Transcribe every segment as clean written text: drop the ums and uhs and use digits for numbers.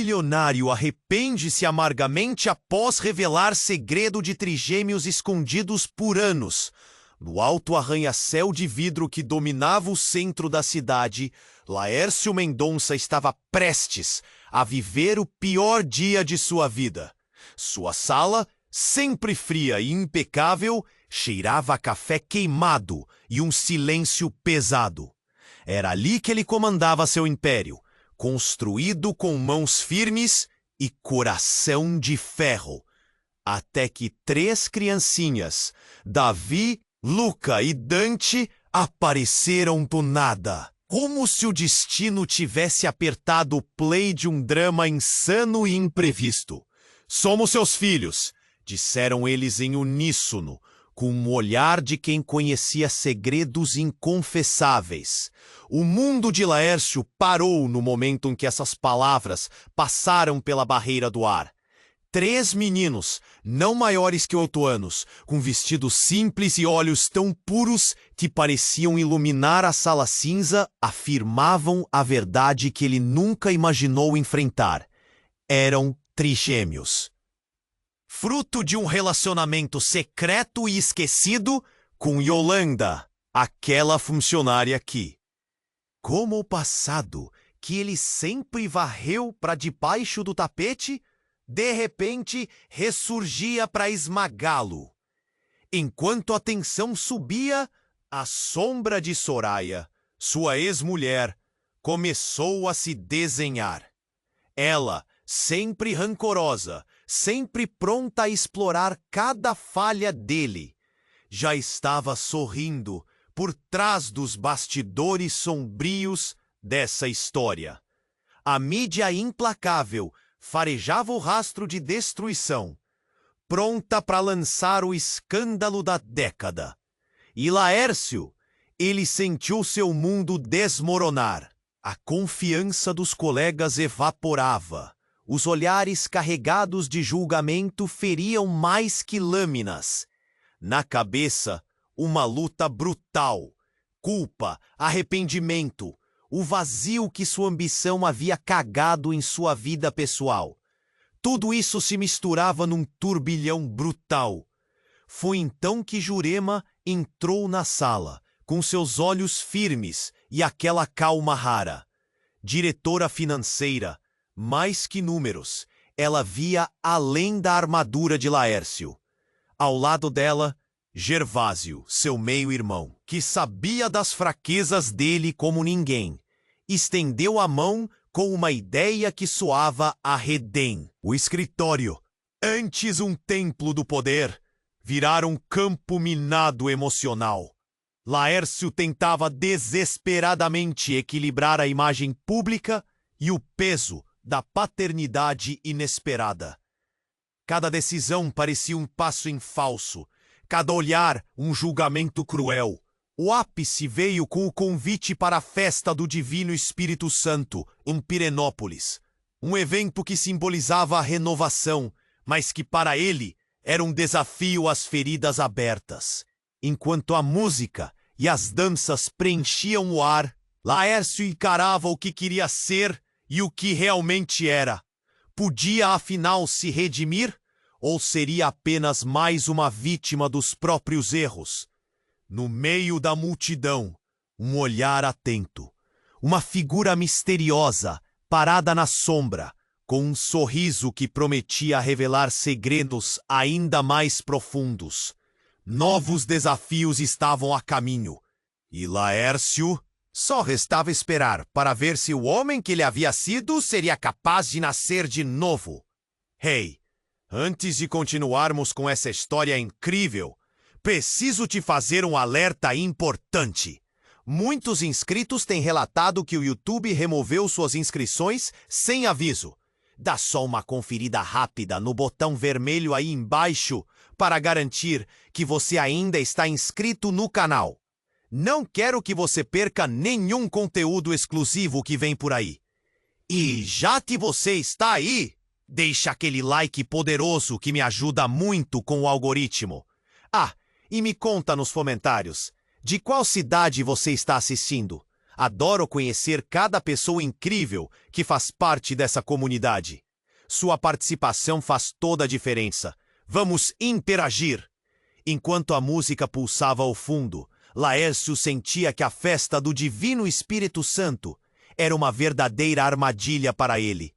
milionário arrepende-se amargamente após revelar segredo de trigêmeos escondidos por anos. No alto arranha-céu de vidro que dominava o centro da cidade, Laércio Mendonça estava prestes a viver o pior dia de sua vida. Sua sala, sempre fria e impecável, cheirava a café queimado e um silêncio pesado. Era ali que ele comandava seu império, construído com mãos firmes e coração de ferro. Até que 3 criancinhas, Davi, Luca e Dante, apareceram do nada. Como se o destino tivesse apertado o play de um drama insano e imprevisto. "Somos seus filhos", disseram eles em uníssono, com um olhar de quem conhecia segredos inconfessáveis. O mundo de Laércio parou no momento em que essas palavras passaram pela barreira do ar. 3 meninos, não maiores que 8 anos, com vestidos simples e olhos tão puros que pareciam iluminar a sala cinza, afirmavam a verdade que ele nunca imaginou enfrentar. Eram trigêmeos. Fruto de um relacionamento secreto e esquecido com Yolanda, aquela funcionária que, como o passado que ele sempre varreu para debaixo do tapete, de repente ressurgia para esmagá-lo. Enquanto a tensão subia, a sombra de Soraya, sua ex-mulher, começou a se desenhar. Ela, sempre rancorosa, sempre pronta a explorar cada falha dele, já estava sorrindo por trás dos bastidores sombrios dessa história. A mídia implacável farejava o rastro de destruição, pronta para lançar o escândalo da década. E Laércio, ele sentiu seu mundo desmoronar. A confiança dos colegas evaporava. Os olhares carregados de julgamento feriam mais que lâminas. Na cabeça, uma luta brutal. Culpa, arrependimento, o vazio que sua ambição havia cagado em sua vida pessoal. Tudo isso se misturava num turbilhão brutal. Foi então que Jurema entrou na sala, com seus olhos firmes e aquela calma rara. Diretora financeira, mais que números, ela via além da armadura de Laércio. Ao lado dela, Gervásio, seu meio-irmão, que sabia das fraquezas dele como ninguém, estendeu a mão com uma ideia que soava a redém. O escritório, antes um templo do poder, virara um campo minado emocional. Laércio tentava desesperadamente equilibrar a imagem pública e o peso da paternidade inesperada. Cada decisão parecia um passo em falso, cada olhar um julgamento cruel. O ápice veio com o convite para a festa do Divino Espírito Santo, em Pirenópolis. Um evento que simbolizava a renovação, mas que para ele era um desafio às feridas abertas. Enquanto a música e as danças preenchiam o ar, Laércio encarava o que queria ser e o que realmente era. Podia afinal se redimir ou seria apenas mais uma vítima dos próprios erros? No meio da multidão, um olhar atento, uma figura misteriosa parada na sombra, com um sorriso que prometia revelar segredos ainda mais profundos. Novos desafios estavam a caminho, e Laércio só restava esperar para ver se o homem que ele havia sido seria capaz de nascer de novo. Hey, antes de continuarmos com essa história incrível, preciso te fazer um alerta importante. Muitos inscritos têm relatado que o YouTube removeu suas inscrições sem aviso. Dá só uma conferida rápida no botão vermelho aí embaixo para garantir que você ainda está inscrito no canal. Não quero que você perca nenhum conteúdo exclusivo que vem por aí. E já que você está aí, deixa aquele like poderoso que me ajuda muito com o algoritmo. Ah, e me conta nos comentários, de qual cidade você está assistindo? Adoro conhecer cada pessoa incrível que faz parte dessa comunidade. Sua participação faz toda a diferença. Vamos interagir. Enquanto a música pulsava ao fundo, Laércio sentia que a festa do Divino Espírito Santo era uma verdadeira armadilha para ele.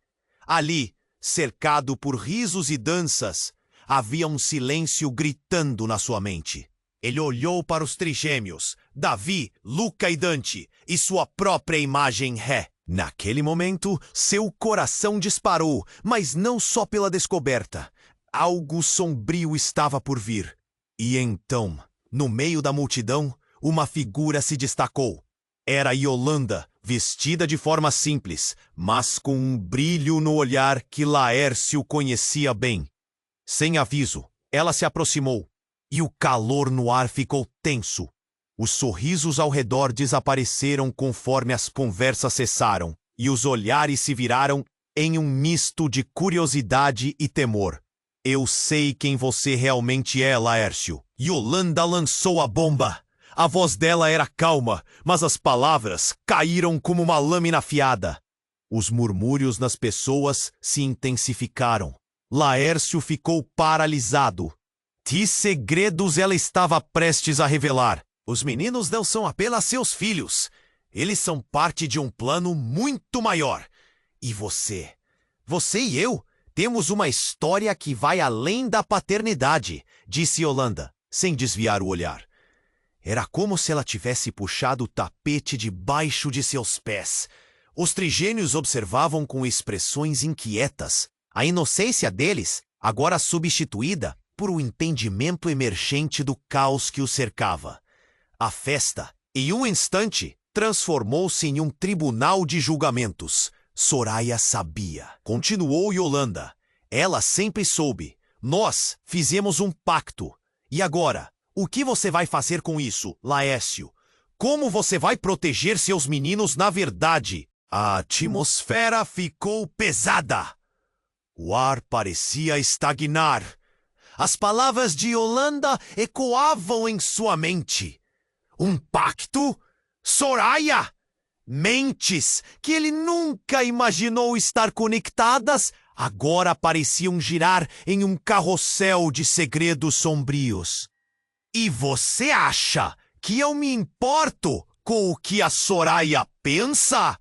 Ali, cercado por risos e danças, havia um silêncio gritando na sua mente. Ele olhou para os trigêmeos, Davi, Luca e Dante, e sua própria imagem ré. Naquele momento, seu coração disparou, mas não só pela descoberta. Algo sombrio estava por vir. E então, no meio da multidão, uma figura se destacou. Era Yolanda, vestida de forma simples, mas com um brilho no olhar que Laércio conhecia bem. Sem aviso, ela se aproximou, e o calor no ar ficou tenso. Os sorrisos ao redor desapareceram conforme as conversas cessaram, e os olhares se viraram em um misto de curiosidade e temor. Eu sei quem você realmente é, Laércio. Yolanda lançou a bomba. A voz dela era calma, mas as palavras caíram como uma lâmina afiada. Os murmúrios das pessoas se intensificaram. Laércio ficou paralisado. Que segredos ela estava prestes a revelar? Os meninos não são apenas seus filhos. Eles são parte de um plano muito maior. E você e eu, temos uma história que vai além da paternidade, disse Yolanda, sem desviar o olhar. Era como se ela tivesse puxado o tapete debaixo de seus pés. Os trigêmeos observavam com expressões inquietas. A inocência deles, agora substituída por um entendimento emergente do caos que os cercava. A festa, em um instante, transformou-se em um tribunal de julgamentos. Soraya sabia. Continuou Yolanda. Ela sempre soube. Nós fizemos um pacto. E agora, o que você vai fazer com isso, Laércio? Como você vai proteger seus meninos na verdade? A atmosfera ficou pesada. O ar parecia estagnar. As palavras de Yolanda ecoavam em sua mente. Um pacto? Soraya! Mentes que ele nunca imaginou estar conectadas agora pareciam girar em um carrossel de segredos sombrios. E você acha que eu me importo com o que a Soraya pensa?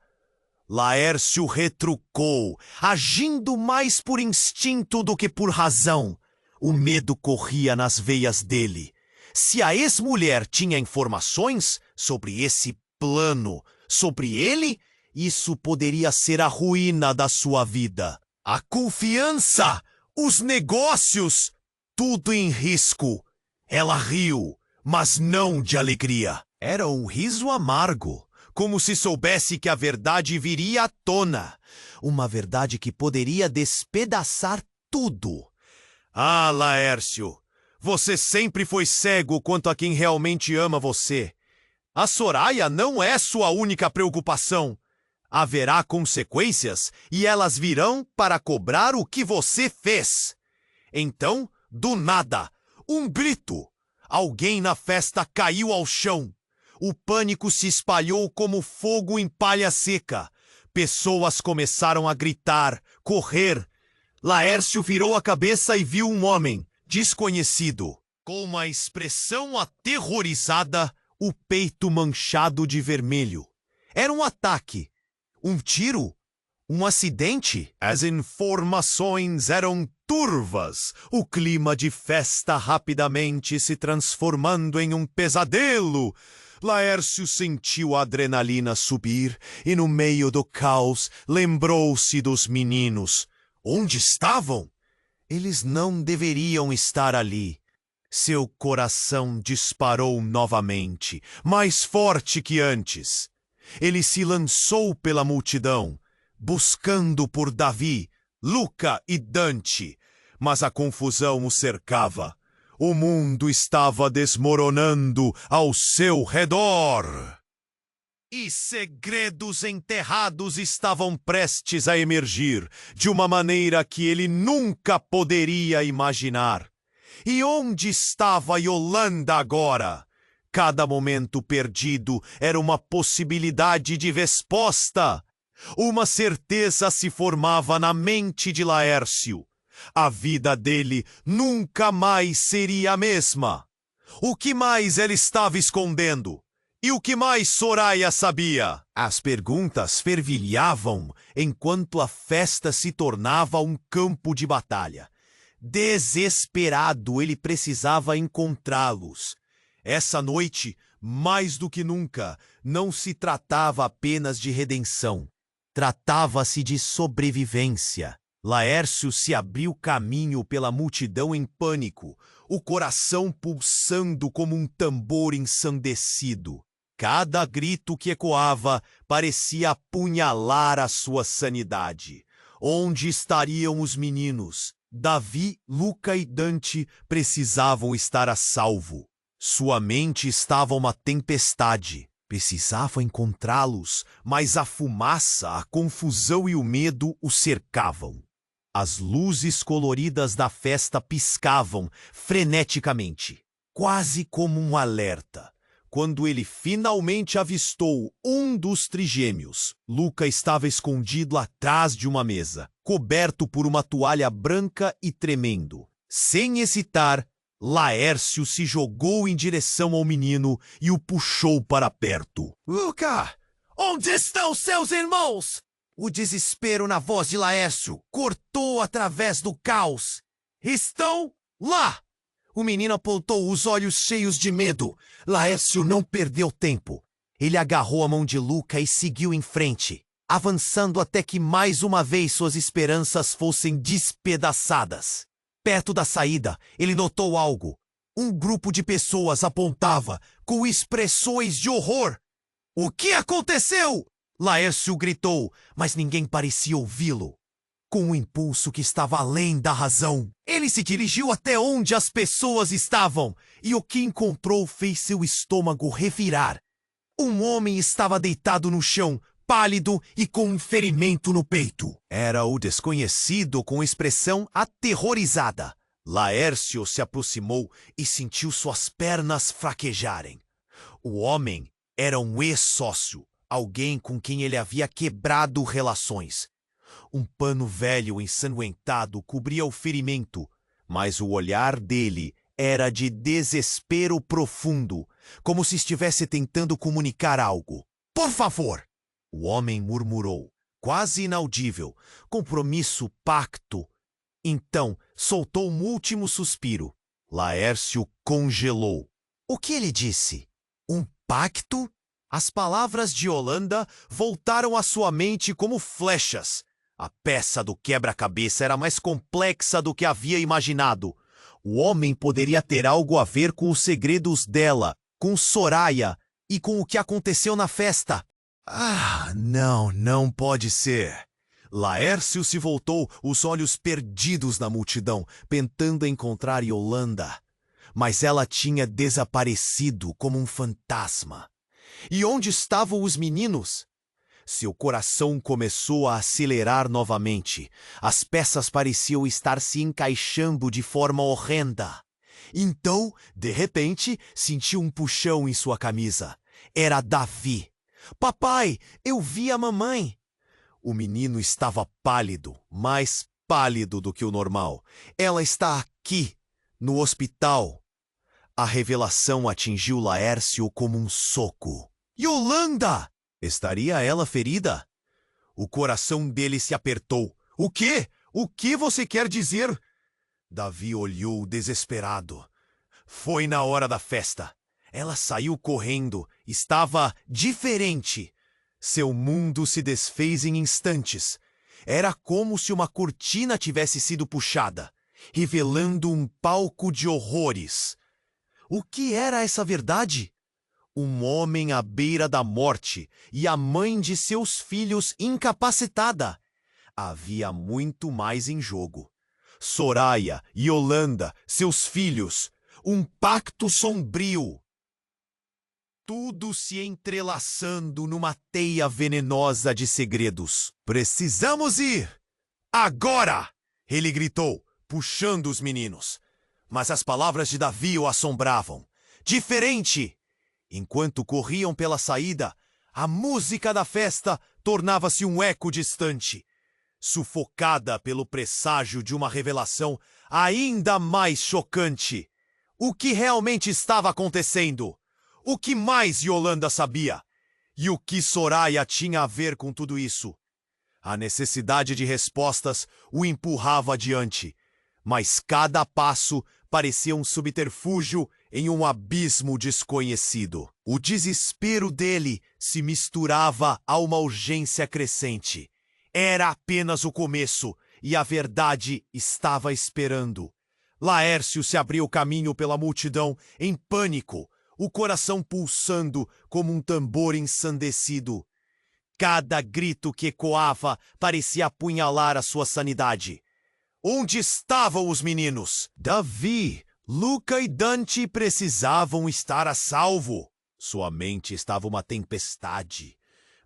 Laércio retrucou, agindo mais por instinto do que por razão. O medo corria nas veias dele. Se a ex-mulher tinha informações sobre esse plano, sobre ele, isso poderia ser a ruína da sua vida. A confiança, os negócios, tudo em risco. Ela riu, mas não de alegria. Era um riso amargo, como se soubesse que a verdade viria à tona. Uma verdade que poderia despedaçar tudo. Ah, Laércio, você sempre foi cego quanto a quem realmente ama você. A Soraya não é sua única preocupação. Haverá consequências e elas virão para cobrar o que você fez. Então, do nada, um grito. Alguém na festa caiu ao chão. O pânico se espalhou como fogo em palha seca. Pessoas começaram a gritar, correr. Laércio virou a cabeça e viu um homem, desconhecido, com uma expressão aterrorizada, o peito manchado de vermelho. Era um ataque. Um tiro? Um acidente? As informações eram turvas, o clima de festa rapidamente se transformando em um pesadelo. Laércio sentiu a adrenalina subir e, no meio do caos, lembrou-se dos meninos. Onde estavam? Eles não deveriam estar ali. Seu coração disparou novamente, mais forte que antes. Ele se lançou pela multidão, buscando por Davi, Luca e Dante, mas a confusão o cercava. O mundo estava desmoronando ao seu redor. E segredos enterrados estavam prestes a emergir de uma maneira que ele nunca poderia imaginar. E onde estava Yolanda agora? Cada momento perdido era uma possibilidade de resposta. Uma certeza se formava na mente de Laércio. A vida dele nunca mais seria a mesma. O que mais ele estava escondendo? E o que mais Soraya sabia? As perguntas fervilhavam enquanto a festa se tornava um campo de batalha. Desesperado, ele precisava encontrá-los. Essa noite, mais do que nunca, não se tratava apenas de redenção. Tratava-se de sobrevivência. Laércio se abriu caminho pela multidão em pânico, o coração pulsando como um tambor ensandecido. Cada grito que ecoava parecia apunhalar a sua sanidade. Onde estariam os meninos? Davi, Luca e Dante precisavam estar a salvo. Sua mente estava uma tempestade. Precisava encontrá-los, mas a fumaça, a confusão e o medo o cercavam. As luzes coloridas da festa piscavam freneticamente, quase como um alerta. Quando ele finalmente avistou um dos trigêmeos, Luca estava escondido atrás de uma mesa, coberto por uma toalha branca e tremendo. Sem hesitar, Laércio se jogou em direção ao menino e o puxou para perto. Luca, onde estão seus irmãos? O desespero na voz de Laércio cortou através do caos. Estão lá! O menino apontou os olhos cheios de medo. Laércio não perdeu tempo. Ele agarrou a mão de Luca e seguiu em frente, avançando até que mais uma vez suas esperanças fossem despedaçadas. Perto da saída, ele notou algo. Um grupo de pessoas apontava, com expressões de horror. O que aconteceu? Laércio gritou, mas ninguém parecia ouvi-lo. Com um impulso que estava além da razão, ele se dirigiu até onde as pessoas estavam, e o que encontrou fez seu estômago revirar. Um homem estava deitado no chão, pálido e com um ferimento no peito. Era o desconhecido com expressão aterrorizada. Laércio se aproximou e sentiu suas pernas fraquejarem. O homem era um ex-sócio, alguém com quem ele havia quebrado relações. Um pano velho ensanguentado cobria o ferimento, mas o olhar dele era de desespero profundo, como se estivesse tentando comunicar algo. Por favor! O homem murmurou, quase inaudível. Compromisso, pacto. Então, soltou um último suspiro. Laércio congelou. O que ele disse? Um pacto? As palavras de Yolanda voltaram à sua mente como flechas. A peça do quebra-cabeça era mais complexa do que havia imaginado. O homem poderia ter algo a ver com os segredos dela, com Soraya e com o que aconteceu na festa. Não pode ser. Laércio se voltou, os olhos perdidos na multidão, tentando encontrar Yolanda. Mas ela tinha desaparecido como um fantasma. E onde estavam os meninos? Seu coração começou a acelerar novamente. As peças pareciam estar se encaixando de forma horrenda. Então, de repente, sentiu um puxão em sua camisa. Era Davi. Papai, eu vi a mamãe. O menino estava pálido, mais pálido do que o normal. Ela está aqui, no hospital. A revelação atingiu Laércio como um soco. Yolanda! Estaria ela ferida? O coração dele se apertou. O quê? O que você quer dizer? Davi olhou desesperado. Foi na hora da festa. Ela saiu correndo. Estava diferente. Seu mundo se desfez em instantes. Era como se uma cortina tivesse sido puxada, revelando um palco de horrores. O que era essa verdade? Um homem à beira da morte e a mãe de seus filhos incapacitada. Havia muito mais em jogo. Soraya, Yolanda, seus filhos, um pacto sombrio. Tudo se entrelaçando numa teia venenosa de segredos. Precisamos ir! Agora! Ele gritou, puxando os meninos. Mas as palavras de Davi o assombravam. Diferente! Enquanto corriam pela saída, a música da festa tornava-se um eco distante, sufocada pelo presságio de uma revelação ainda mais chocante. O que realmente estava acontecendo? O que mais Yolanda sabia? E o que Soraya tinha a ver com tudo isso? A necessidade de respostas o empurrava adiante, mas cada passo parecia um subterfúgio em um abismo desconhecido. O desespero dele se misturava a uma urgência crescente. Era apenas o começo, e a verdade estava esperando. Laércio se abriu caminho pela multidão, em pânico, o coração pulsando como um tambor ensandecido. Cada grito que ecoava parecia apunhalar a sua sanidade. Onde estavam os meninos? Davi, Luca e Dante precisavam estar a salvo. Sua mente estava uma tempestade.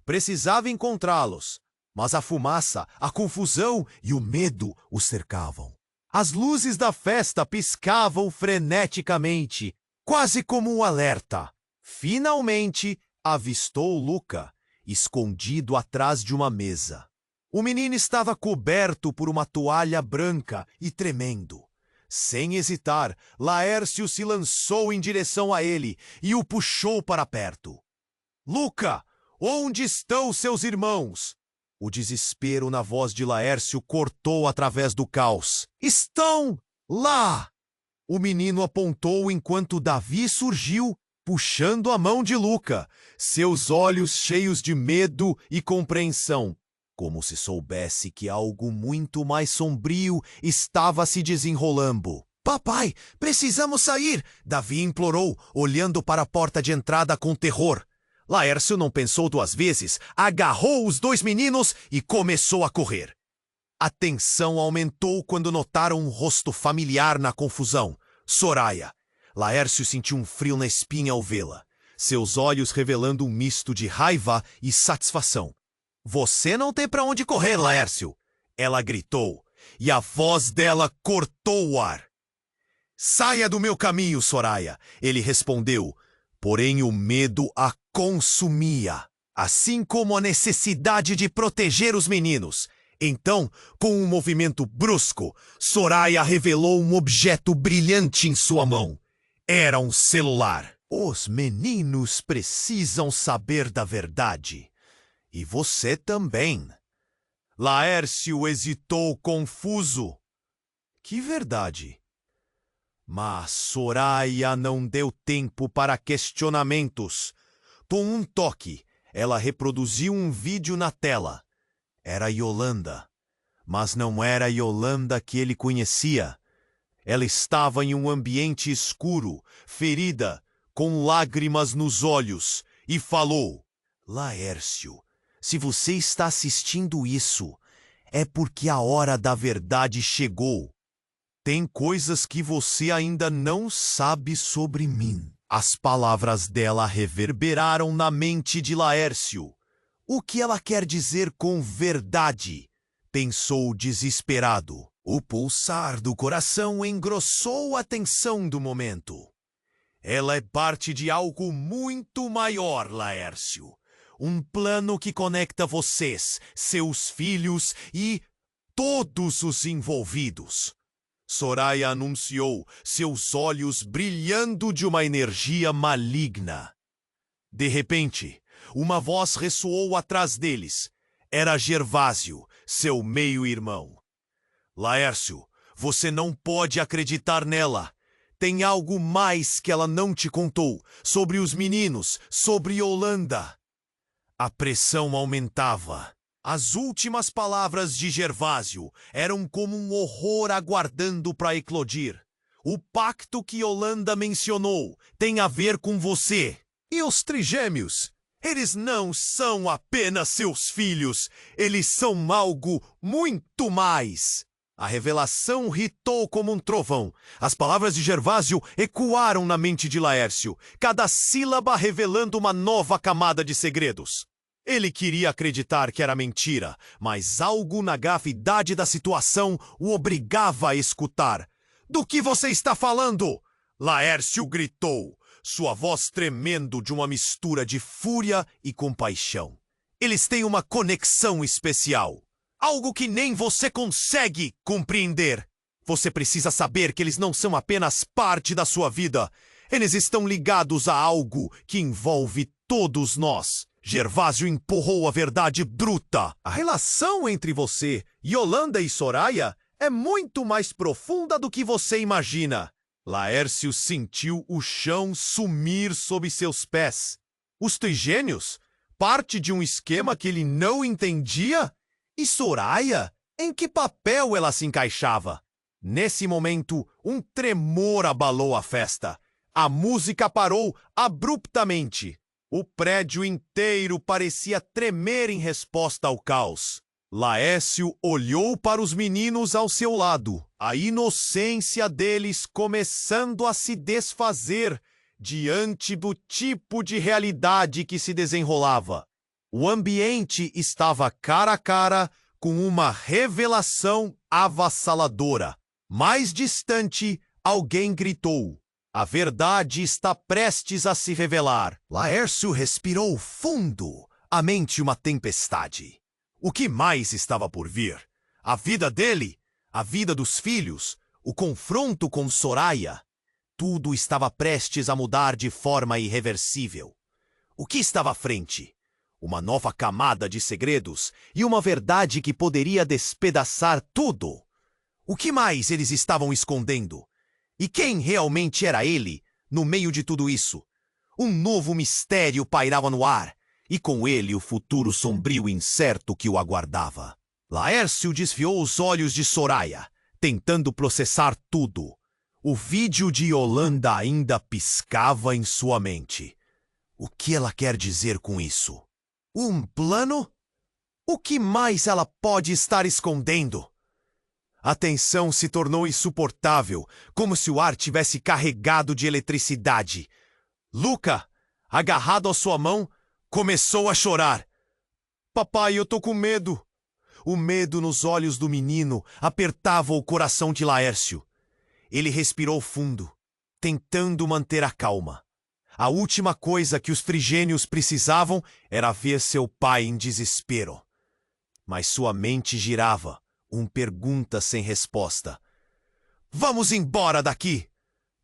Precisava encontrá-los, mas a fumaça, a confusão e o medo o cercavam. As luzes da festa piscavam freneticamente, quase como um alerta. Finalmente, avistou Luca, escondido atrás de uma mesa. O menino estava coberto por uma toalha branca e tremendo. Sem hesitar, Laércio se lançou em direção a ele e o puxou para perto. Luca, onde estão seus irmãos? O desespero na voz de Laércio cortou através do caos. Estão lá! O menino apontou enquanto Davi surgiu, puxando a mão de Luca, seus olhos cheios de medo e compreensão, como se soubesse que algo muito mais sombrio estava se desenrolando. Papai, precisamos sair! Davi implorou, olhando para a porta de entrada com terror. Laércio não pensou duas vezes, agarrou os dois meninos e começou a correr. A tensão aumentou quando notaram um rosto familiar na confusão. Soraya. Laércio sentiu um frio na espinha ao vê-la, seus olhos revelando um misto de raiva e satisfação. Você não tem para onde correr, Laércio! Ela gritou, e a voz dela cortou o ar. Saia do meu caminho, Soraya! Ele respondeu, porém o medo a consumia, assim como a necessidade de proteger os meninos. Então, com um movimento brusco, Soraya revelou um objeto brilhante em sua mão. Era um celular. Os meninos precisam saber da verdade. E você também. Laércio hesitou confuso. Que verdade? Mas Soraya não deu tempo para questionamentos. Com um toque, ela reproduziu um vídeo na tela. Era Yolanda. Mas não era a Yolanda que ele conhecia. Ela estava em um ambiente escuro, ferida, com lágrimas nos olhos, e falou: Laércio, se você está assistindo isso, é porque a hora da verdade chegou. Tem coisas que você ainda não sabe sobre mim. As palavras dela reverberaram na mente de Laércio. O que ela quer dizer com verdade? Pensou desesperado. O pulsar do coração engrossou a tensão do momento. Ela é parte de algo muito maior, Laércio. Um plano que conecta vocês, seus filhos e todos os envolvidos. Soraya anunciou, seus olhos brilhando de uma energia maligna. De repente, uma voz ressoou atrás deles. Era Gervásio, seu meio-irmão. Laércio, você não pode acreditar nela. Tem algo mais que ela não te contou, sobre os meninos, sobre Yolanda. A pressão aumentava. As últimas palavras de Gervásio eram como um horror aguardando para eclodir. O pacto que Yolanda mencionou tem a ver com você. E os trigêmeos? Eles não são apenas seus filhos, eles são algo muito mais. A revelação ritou como um trovão. As palavras de Gervásio ecoaram na mente de Laércio, cada sílaba revelando uma nova camada de segredos. Ele queria acreditar que era mentira, mas algo na gravidade da situação o obrigava a escutar. Do que você está falando? Laércio gritou. sua voz tremendo de uma mistura de fúria e compaixão. Eles têm uma conexão especial. Algo que nem você consegue compreender. Você precisa saber que eles não são apenas parte da sua vida. Eles estão ligados a algo que envolve todos nós. Gervásio empurrou a verdade bruta. A relação entre você, Yolanda e Soraya é muito mais profunda do que você imagina. Laércio sentiu o chão sumir sob seus pés. Os trigênios? Parte de um esquema que ele não entendia? E Soraya? Em que papel ela se encaixava? Nesse momento, um tremor abalou a festa. A música parou abruptamente. O prédio inteiro parecia tremer em resposta ao caos. Laércio olhou para os meninos ao seu lado, a inocência deles começando a se desfazer diante do tipo de realidade que se desenrolava. O ambiente estava cara a cara com uma revelação avassaladora. Mais distante, alguém gritou: "A verdade está prestes a se revelar." Laércio respirou fundo, a mente uma tempestade. O que mais estava por vir? A vida dele? A vida dos filhos? O confronto com Soraya? Tudo estava prestes a mudar de forma irreversível. O que estava à frente? Uma nova camada de segredos e uma verdade que poderia despedaçar tudo. O que mais eles estavam escondendo? E quem realmente era ele no meio de tudo isso? Um novo mistério pairava no ar. E com ele o futuro sombrio e incerto que o aguardava. Laércio desviou os olhos de Soraya, tentando processar tudo. O vídeo de Yolanda ainda piscava em sua mente. O que ela quer dizer com isso? Um plano? O que mais ela pode estar escondendo? A tensão se tornou insuportável, como se o ar tivesse carregado de eletricidade. Luca, agarrado à sua mão, começou a chorar. "Papai, eu tô com medo." O medo nos olhos do menino apertava o coração de Laércio. Ele respirou fundo, tentando manter a calma. A última coisa que os trigênios precisavam era ver seu pai em desespero. Mas sua mente girava, pergunta sem resposta. "Vamos embora daqui!"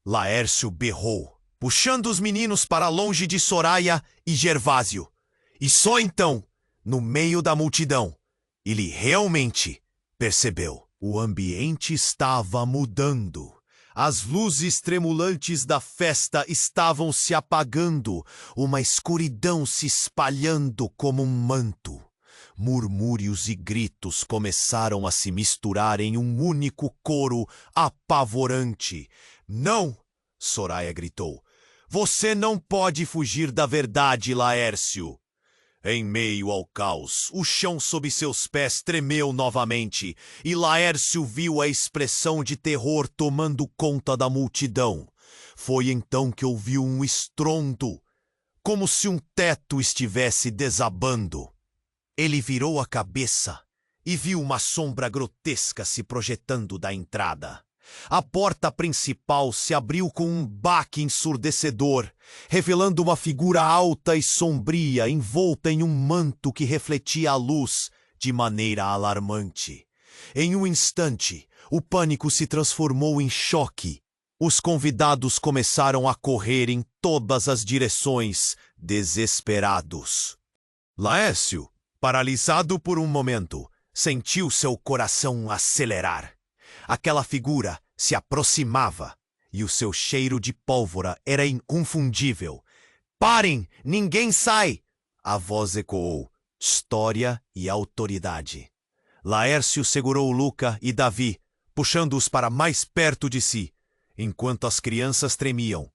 Laércio berrou, puxando os meninos para longe de Soraya e Gervásio. E só então, no meio da multidão, ele realmente percebeu. O ambiente estava mudando. As luzes tremulantes da festa estavam se apagando, uma escuridão se espalhando como um manto. Murmúrios e gritos começaram a se misturar em um único coro apavorante. "Não!" Soraya gritou. "Você não pode fugir da verdade, Laércio." Em meio ao caos, o chão sob seus pés tremeu novamente e Laércio viu a expressão de terror tomando conta da multidão. Foi então que ouviu um estrondo, como se um teto estivesse desabando. Ele virou a cabeça e viu uma sombra grotesca se projetando da entrada. A porta principal se abriu com um baque ensurdecedor, revelando uma figura alta e sombria envolta em um manto que refletia a luz de maneira alarmante. Em um instante, o pânico se transformou em choque. Os convidados começaram a correr em todas as direções, desesperados. Laércio, paralisado por um momento, sentiu seu coração acelerar. Aquela figura se aproximava e o seu cheiro de pólvora era inconfundível. "Parem! Ninguém sai!" A voz ecoou. História e autoridade. Laércio segurou Luca e Davi, puxando-os para mais perto de si, enquanto as crianças tremiam.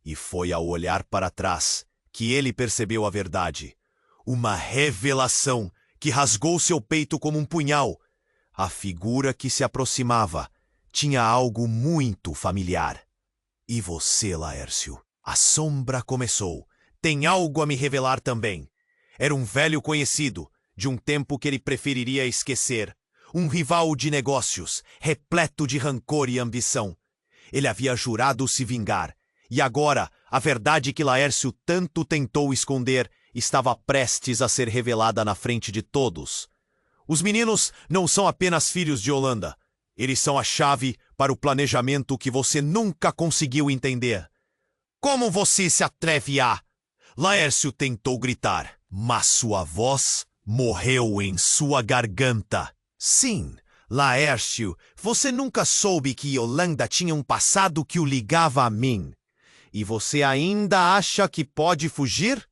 E foi ao olhar para trás que ele percebeu a verdade. Uma revelação que rasgou seu peito como um punhal. A figura que se aproximava tinha algo muito familiar. "E você, Laércio?" A sombra começou. "Tem algo a me revelar também." Era um velho conhecido, de um tempo que ele preferiria esquecer. Um rival de negócios, repleto de rancor e ambição. Ele havia jurado se vingar, e agora A verdade que Laércio tanto tentou esconder estava prestes a ser revelada na frente de todos. Os meninos não são apenas filhos de Yolanda. Eles são a chave para o planejamento que você nunca conseguiu entender. Como você se atreve a... Laércio tentou gritar, mas sua voz morreu em sua garganta. Sim, Laércio, você nunca soube que Yolanda tinha um passado que o ligava a mim. E você ainda acha que pode fugir?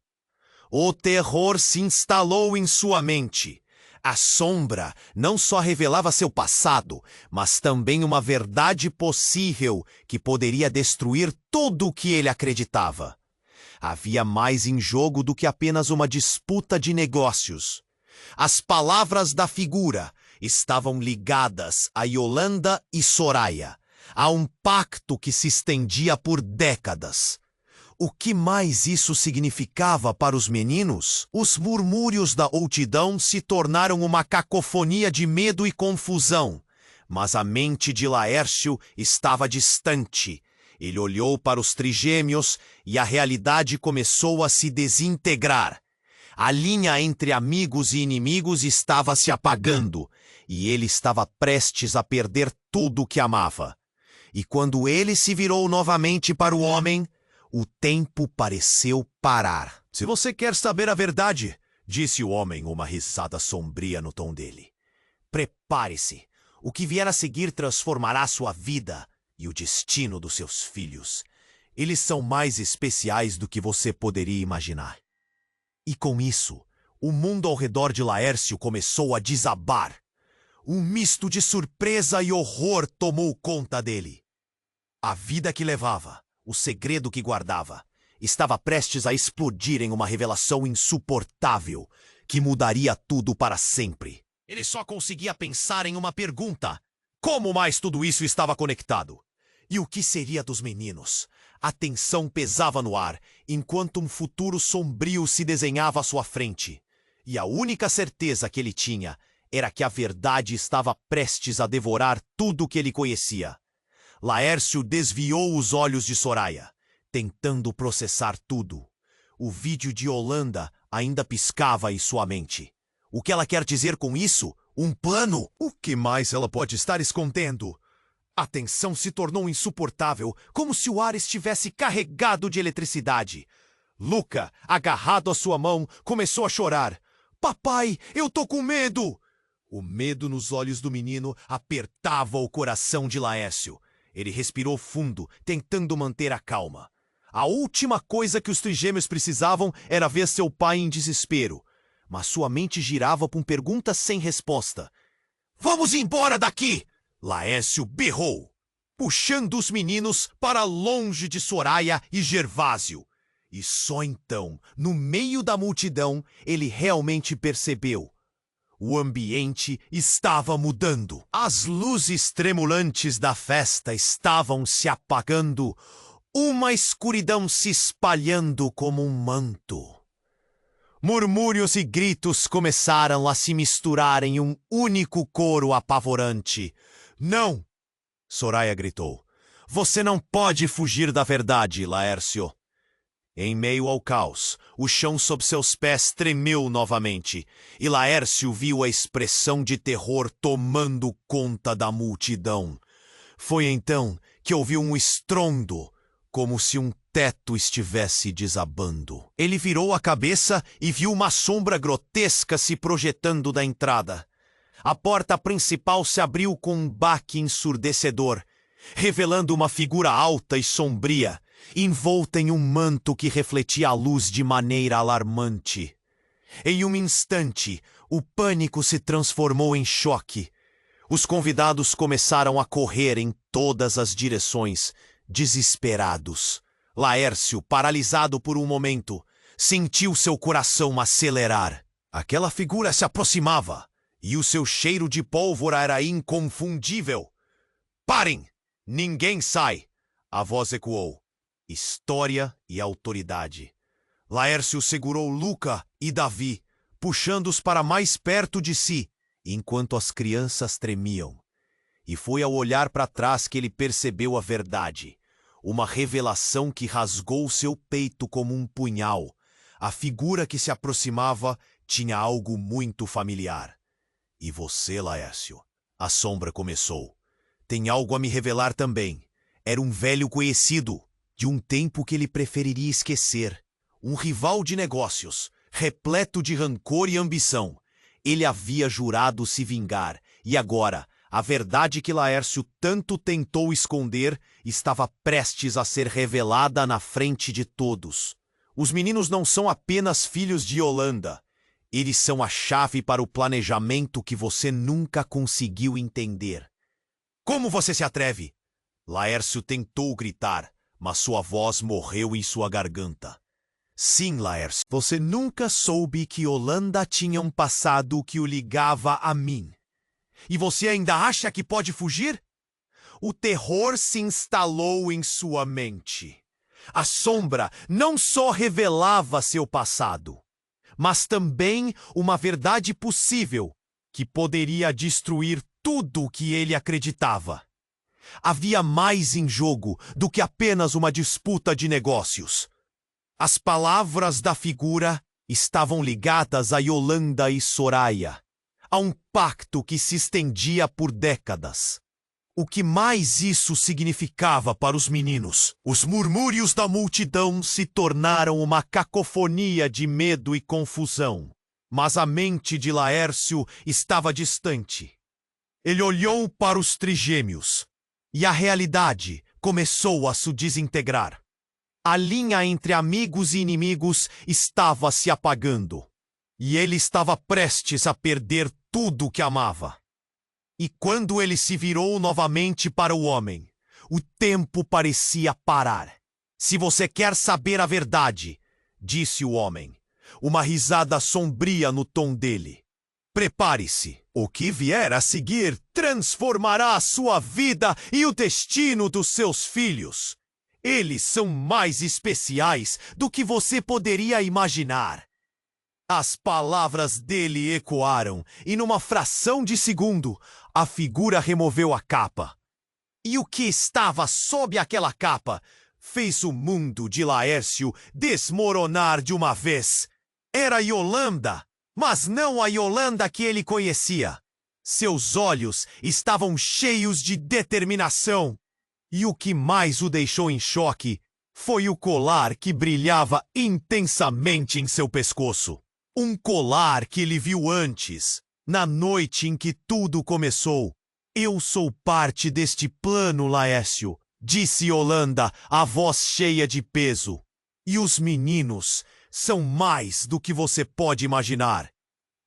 O terror se instalou em sua mente. A sombra não só revelava seu passado, mas também uma verdade possível que poderia destruir tudo o que ele acreditava. Havia mais em jogo do que apenas uma disputa de negócios. As palavras da figura estavam ligadas a Yolanda e Soraya, a um pacto que se estendia por décadas. O que mais isso significava para os meninos? Os murmúrios da multidão se tornaram uma cacofonia de medo e confusão. Mas a mente de Laércio estava distante. Ele olhou para os trigêmeos e a realidade começou a se desintegrar. A linha entre amigos e inimigos estava se apagando, e ele estava prestes a perder tudo o que amava. E quando ele se virou novamente para o homem, o tempo pareceu parar. Se você quer saber a verdade, disse o homem, uma risada sombria no tom dele, prepare-se. O que vier a seguir transformará sua vida e o destino dos seus filhos. Eles são mais especiais do que você poderia imaginar. E com isso, o mundo ao redor de Laércio começou a desabar. Um misto de surpresa e horror tomou conta dele. A vida que levava, o segredo que guardava, estava prestes a explodir em uma revelação insuportável que mudaria tudo para sempre. Ele só conseguia pensar em uma pergunta. Como mais tudo isso estava conectado? E o que seria dos meninos? A tensão pesava no ar, enquanto um futuro sombrio se desenhava à sua frente. E a única certeza que ele tinha era que a verdade estava prestes a devorar tudo o que ele conhecia. Laércio desviou os olhos de Soraya, tentando processar tudo. O vídeo de Yolanda ainda piscava em sua mente. O que ela quer dizer com isso? Um plano? O que mais ela pode estar escondendo? A tensão se tornou insuportável, como se o ar estivesse carregado de eletricidade. Luca, agarrado à sua mão, começou a chorar. Papai, eu tô com medo! O medo nos olhos do menino apertava o coração de Laércio. Ele respirou fundo, tentando manter a calma. A última coisa que os trigêmeos precisavam era ver seu pai em desespero. Mas sua mente girava com perguntas sem resposta. Vamos embora daqui! Laércio berrou, puxando os meninos para longe de Soraya e Gervásio. E só então, no meio da multidão, ele realmente percebeu. O ambiente estava mudando. As luzes tremulantes da festa estavam se apagando, uma escuridão se espalhando como um manto. Murmúrios e gritos começaram a se misturar em um único coro apavorante. Não! Soraya gritou. Você não pode fugir da verdade, Laércio. Em meio ao caos, o chão sob seus pés tremeu novamente, e Laércio viu a expressão de terror tomando conta da multidão. Foi então que ouviu um estrondo, como se um teto estivesse desabando. Ele virou a cabeça e viu uma sombra grotesca se projetando da entrada. A porta principal se abriu com um baque ensurdecedor, revelando uma figura alta e sombria, envolta em um manto que refletia a luz de maneira alarmante. Em um instante, o pânico se transformou em choque. Os convidados começaram a correr em todas as direções, desesperados. Laércio, paralisado por um momento, sentiu seu coração acelerar. Aquela figura se aproximava, e o seu cheiro de pólvora era inconfundível. Parem! Ninguém sai! A voz ecoou. História e autoridade. Laércio segurou Luca e Davi, puxando-os para mais perto de si, enquanto as crianças tremiam. E foi ao olhar para trás que ele percebeu a verdade. Uma revelação que rasgou seu peito como um punhal. A figura que se aproximava tinha algo muito familiar. E você, Laércio? A sombra começou. Tem algo a me revelar também. Era um velho conhecido, de um tempo que ele preferiria esquecer. Um rival de negócios, repleto de rancor e ambição. Ele havia jurado se vingar, e agora, a verdade que Laércio tanto tentou esconder estava prestes a ser revelada na frente de todos. Os meninos não são apenas filhos de Yolanda. Eles são a chave para o planejamento que você nunca conseguiu entender. Como você se atreve? Laércio tentou gritar, mas sua voz morreu em sua garganta. Sim, Laércio, você nunca soube que Yolanda tinha um passado que o ligava a mim. E você ainda acha que pode fugir? O terror se instalou em sua mente. A sombra não só revelava seu passado, mas também uma verdade possível que poderia destruir tudo o que ele acreditava. Havia mais em jogo do que apenas uma disputa de negócios. As palavras da figura estavam ligadas a Yolanda e Soraya, a um pacto que se estendia por décadas. O que mais isso significava para os meninos? Os murmúrios da multidão se tornaram uma cacofonia de medo e confusão. Mas a mente de Laércio estava distante. Ele olhou para os trigêmeos, e a realidade começou a se desintegrar. A linha entre amigos e inimigos estava se apagando, e ele estava prestes a perder tudo o que amava. E quando ele se virou novamente para o homem, o tempo parecia parar. Se você quer saber a verdade, disse o homem, uma risada sombria no tom dele. Prepare-se. O que vier a seguir transformará a sua vida e o destino dos seus filhos. Eles são mais especiais do que você poderia imaginar. As palavras dele ecoaram, e numa fração de segundo, a figura removeu a capa. E o que estava sob aquela capa fez o mundo de Laércio desmoronar de uma vez. Era Yolanda, mas não a Yolanda que ele conhecia. Seus olhos estavam cheios de determinação. E o que mais o deixou em choque foi o colar que brilhava intensamente em seu pescoço. Um colar que ele viu antes, na noite em que tudo começou. Eu sou parte deste plano, Laércio, disse Yolanda, a voz cheia de peso. E os meninos são mais do que você pode imaginar.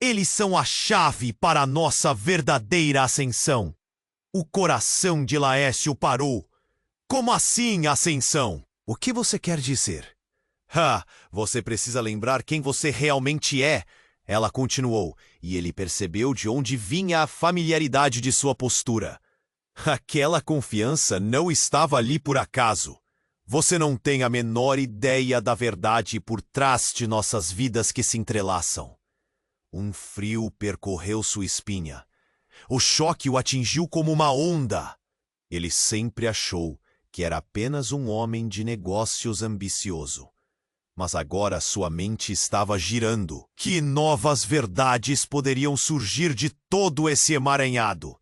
Eles são a chave para a nossa verdadeira ascensão. O coração de Laércio parou. Como assim, ascensão? O que você quer dizer? Você precisa lembrar quem você realmente é, ela continuou, e ele percebeu de onde vinha a familiaridade de sua postura. Aquela confiança não estava ali por acaso. Você não tem a menor ideia da verdade por trás de nossas vidas que se entrelaçam. Um frio percorreu sua espinha. O choque o atingiu como uma onda. Ele sempre achou que era apenas um homem de negócios ambicioso. Mas agora sua mente estava girando. Que novas verdades poderiam surgir de todo esse emaranhado?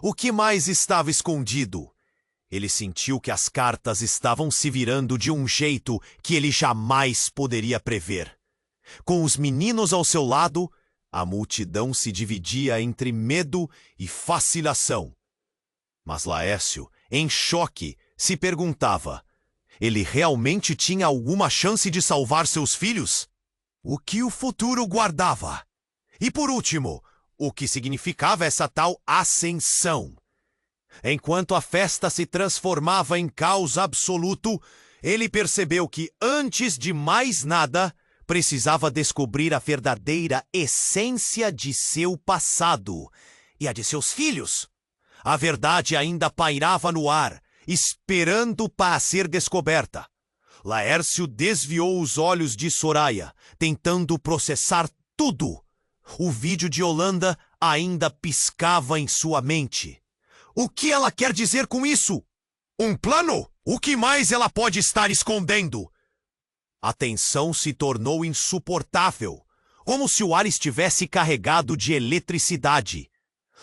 O que mais estava escondido? Ele sentiu que as cartas estavam se virando de um jeito que ele jamais poderia prever. Com os meninos ao seu lado, a multidão se dividia entre medo e fascinação. Mas Laércio, em choque, se perguntava: ele realmente tinha alguma chance de salvar seus filhos? O que o futuro guardava? E por último, o que significava essa tal ascensão? Enquanto a festa se transformava em caos absoluto, ele percebeu que, antes de mais nada, precisava descobrir a verdadeira essência de seu passado e a de seus filhos. A verdade ainda pairava no ar, esperando para ser descoberta. Laércio desviou os olhos de Soraya, tentando processar tudo. O vídeo de Yolanda ainda piscava em sua mente. O que ela quer dizer com isso? Um plano? O que mais ela pode estar escondendo? A tensão se tornou insuportável, como se o ar estivesse carregado de eletricidade.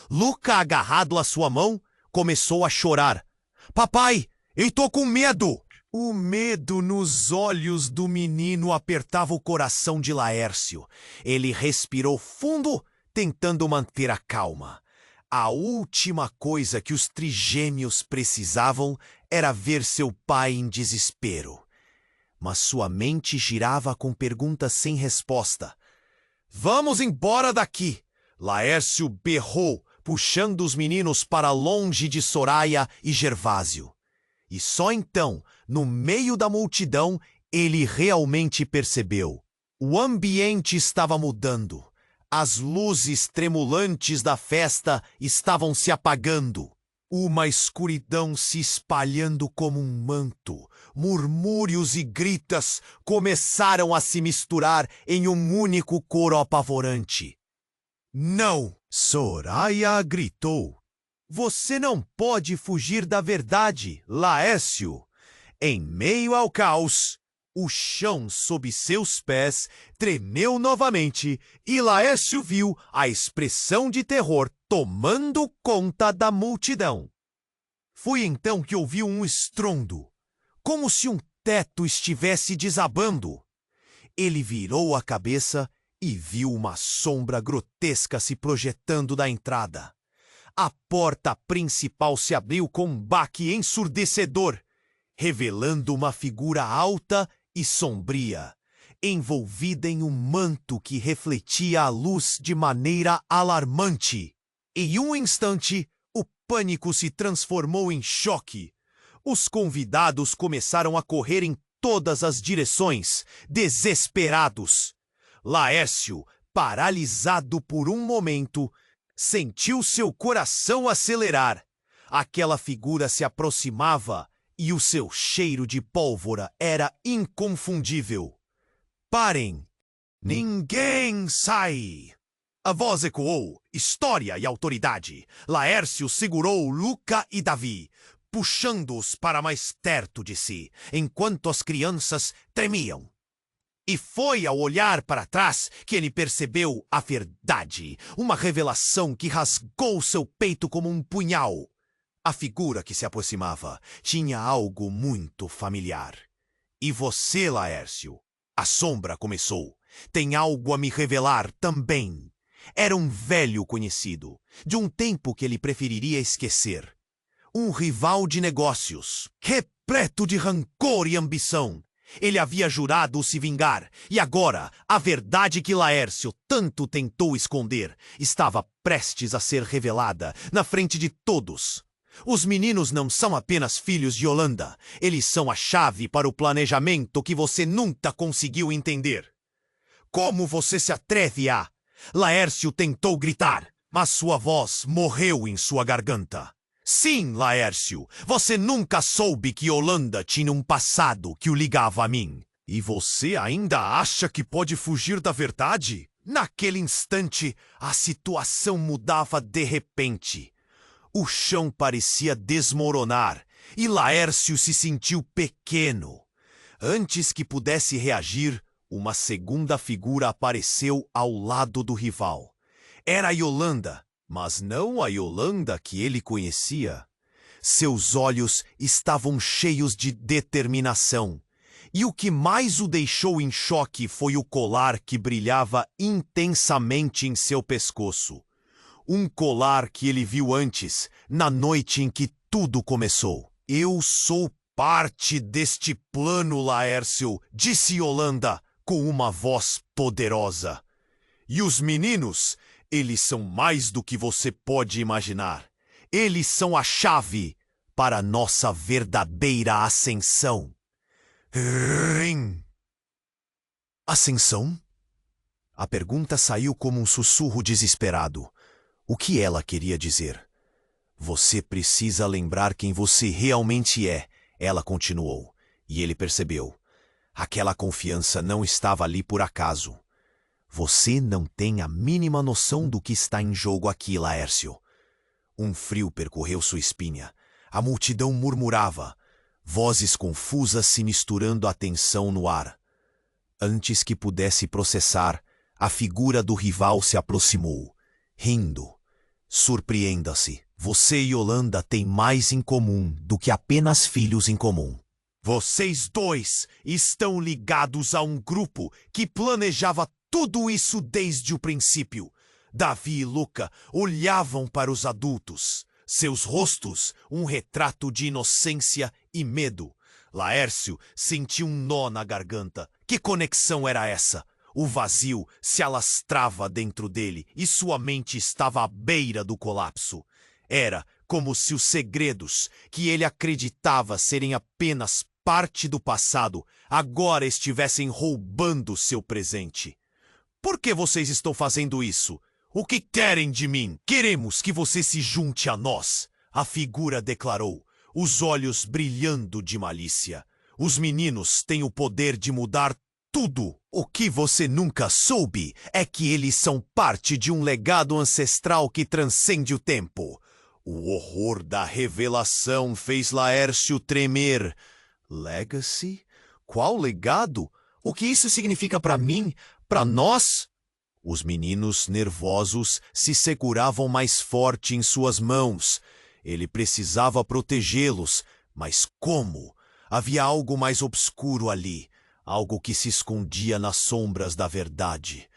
Luca, agarrado à sua mão, começou a chorar. Papai, eu tô com medo! O medo nos olhos do menino apertava o coração de Laércio. Ele respirou fundo, tentando manter a calma. A última coisa que os trigêmeos precisavam era ver seu pai em desespero. Mas sua mente girava com perguntas sem resposta. Vamos embora daqui! Laércio berrou, puxando os meninos para longe de Soraya e Gervásio. E só então, no meio da multidão, ele realmente percebeu. O ambiente estava mudando. As luzes tremulantes da festa estavam se apagando. Uma escuridão se espalhando como um manto. Murmúrios e gritas começaram a se misturar em um único coro apavorante. Não! Soraya gritou. Você não pode fugir da verdade, Laércio. Em meio ao caos, o chão sob seus pés tremeu novamente e Laércio viu a expressão de terror tomando conta da multidão. Foi então que ouviu um estrondo, como se um teto estivesse desabando. Ele virou a cabeça e viu uma sombra grotesca se projetando da entrada. A porta principal se abriu com um baque ensurdecedor, revelando uma figura alta e sombria, envolvida em um manto que refletia a luz de maneira alarmante. Em um instante, o pânico se transformou em choque. Os convidados começaram a correr em todas as direções, desesperados. Laércio, paralisado por um momento, sentiu seu coração acelerar. Aquela figura se aproximava e o seu cheiro de pólvora era inconfundível. Parem! Ninguém sai! A voz ecoou, história e autoridade. Laércio segurou Luca e Davi, puxando-os para mais perto de si, enquanto as crianças tremiam. E foi ao olhar para trás que ele percebeu a verdade, uma revelação que rasgou seu peito como um punhal. A figura que se aproximava tinha algo muito familiar. E você, Laércio? A sombra começou. Tem algo a me revelar também. Era um velho conhecido, de um tempo que ele preferiria esquecer. Um rival de negócios, repleto de rancor e ambição. Ele havia jurado se vingar, e agora a verdade que Laércio tanto tentou esconder estava prestes a ser revelada na frente de todos. Os meninos não são apenas filhos de Yolanda, eles são a chave para o planejamento que você nunca conseguiu entender. Como você se atreve a... Laércio tentou gritar, mas sua voz morreu em sua garganta. Sim, Laércio, você nunca soube que Yolanda tinha um passado que o ligava a mim. E você ainda acha que pode fugir da verdade? Naquele instante, a situação mudava de repente. O chão parecia desmoronar e Laércio se sentiu pequeno. Antes que pudesse reagir, uma segunda figura apareceu ao lado do rival. Era a Yolanda. Mas não a Yolanda que ele conhecia. Seus olhos estavam cheios de determinação. E o que mais o deixou em choque foi o colar que brilhava intensamente em seu pescoço. Um colar que ele viu antes, na noite em que tudo começou. Eu sou parte deste plano, Laércio, disse Yolanda com uma voz poderosa. E os meninos... Eles são mais do que você pode imaginar. Eles são a chave para a nossa verdadeira ascensão. Rim. Ascensão? A pergunta saiu como um sussurro desesperado. O que ela queria dizer? Você precisa lembrar quem você realmente é, ela continuou. E ele percebeu. Aquela confiança não estava ali por acaso. Você não tem a mínima noção do que está em jogo aqui, Laércio. Um frio percorreu sua espinha. A multidão murmurava. vozes confusas se misturando à tensão no ar. Antes que pudesse processar, a figura do rival se aproximou, rindo. Surpreenda-se, você e Yolanda têm mais em comum do que apenas filhos em comum. Vocês dois estão ligados a um grupo que planejava tudo isso desde o princípio. Davi e Luca olhavam para os adultos, seus rostos um retrato de inocência e medo. Laércio sentiu um nó na garganta. Que conexão era essa? O vazio se alastrava dentro dele e sua mente estava à beira do colapso. Era como se os segredos que ele acreditava serem apenas parte do passado agora estivessem roubando seu presente. Por que vocês estão fazendo isso? O que querem de mim? Queremos que você se junte a nós, a figura declarou, os olhos brilhando de malícia. Os meninos têm o poder de mudar tudo. O que você nunca soube é que eles são parte de um legado ancestral que transcende o tempo. O horror da revelação fez Laércio tremer. Legacy? Qual legado? O que isso significa para mim? Para nós? Os meninos nervosos se seguravam mais forte em suas mãos. Ele precisava protegê-los, mas como? Havia algo mais obscuro ali, algo que se escondia nas sombras da verdade.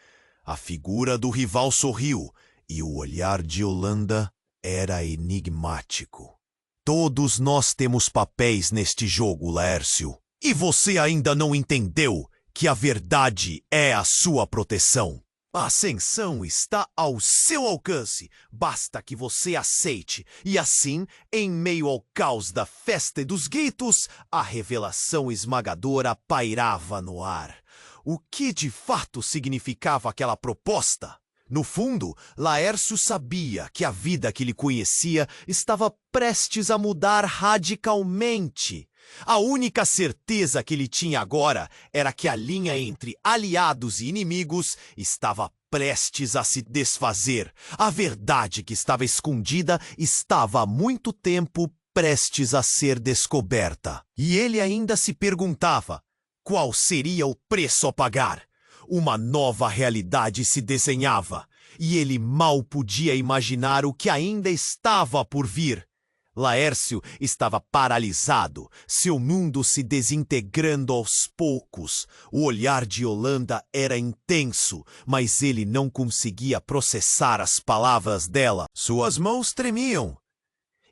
A figura do rival sorriu, e o olhar de Yolanda era enigmático. Todos nós temos papéis neste jogo, Laércio. E você ainda não entendeu que a verdade é a sua proteção. A ascensão está ao seu alcance. Basta que você aceite. E assim, em meio ao caos da festa e dos gritos, a revelação esmagadora pairava no ar. O que de fato significava aquela proposta? No fundo, Laércio sabia que a vida que ele conhecia estava prestes a mudar radicalmente. A única certeza que ele tinha agora era que a linha entre aliados e inimigos estava prestes a se desfazer. A verdade que estava escondida estava há muito tempo prestes a ser descoberta. E ele ainda se perguntava qual seria o preço a pagar. Uma nova realidade se desenhava, e ele mal podia imaginar o que ainda estava por vir. Laércio estava paralisado, seu mundo se desintegrando aos poucos. O olhar de Yolanda era intenso, mas ele não conseguia processar as palavras dela. Suas mãos tremiam,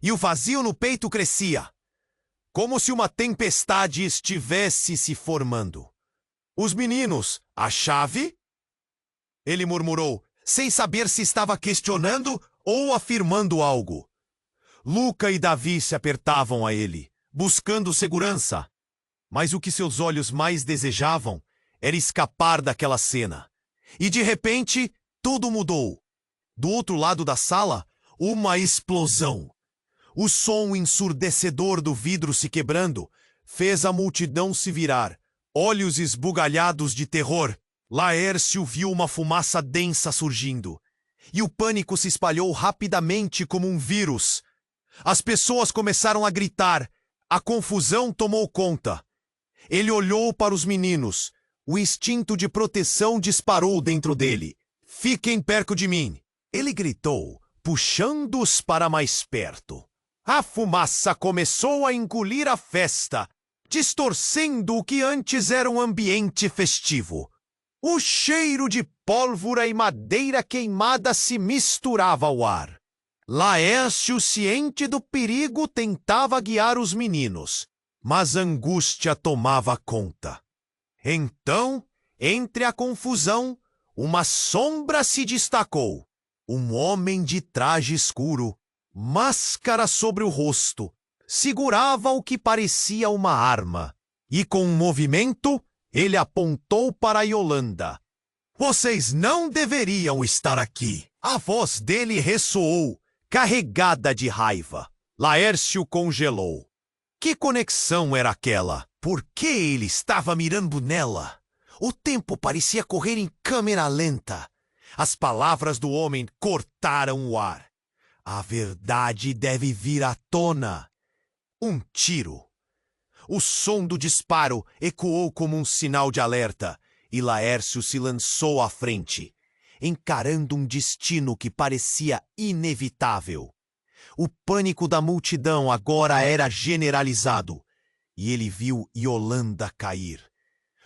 e o vazio no peito crescia, como se uma tempestade estivesse se formando. Os meninos, a chave? Ele murmurou, sem saber se estava questionando ou afirmando algo. Luca e Davi se apertavam a ele, buscando segurança. Mas o que seus olhos mais desejavam era escapar daquela cena. E de repente, tudo mudou. Do outro lado da sala, uma explosão. O som ensurdecedor do vidro se quebrando fez a multidão se virar, olhos esbugalhados de terror. Laércio viu uma fumaça densa surgindo, e o pânico se espalhou rapidamente como um vírus. As pessoas começaram a gritar, a confusão tomou conta. Ele olhou para os meninos, o instinto de proteção disparou dentro dele. Fiquem perto de mim, ele gritou, puxando-os para mais perto. A fumaça começou a engolir a festa, distorcendo o que antes era um ambiente festivo. O cheiro de pólvora e madeira queimada se misturava ao ar. Laércio, ciente do perigo, tentava guiar os meninos, mas a angústia tomava conta. Então, entre a confusão, uma sombra se destacou. Um homem de traje escuro, máscara sobre o rosto, segurava o que parecia uma arma, e com um movimento, ele apontou para Yolanda. Vocês não deveriam estar aqui. A voz dele ressoou, carregada de raiva. Laércio congelou. Que conexão era aquela? Por que ele estava mirando nela? O tempo parecia correr em câmera lenta. As palavras do homem cortaram o ar. A verdade deve vir à tona. Um tiro. O som do disparo ecoou como um sinal de alerta, e Laércio se lançou à frente, encarando um destino que parecia inevitável. O pânico da multidão agora era generalizado, e ele viu Yolanda cair.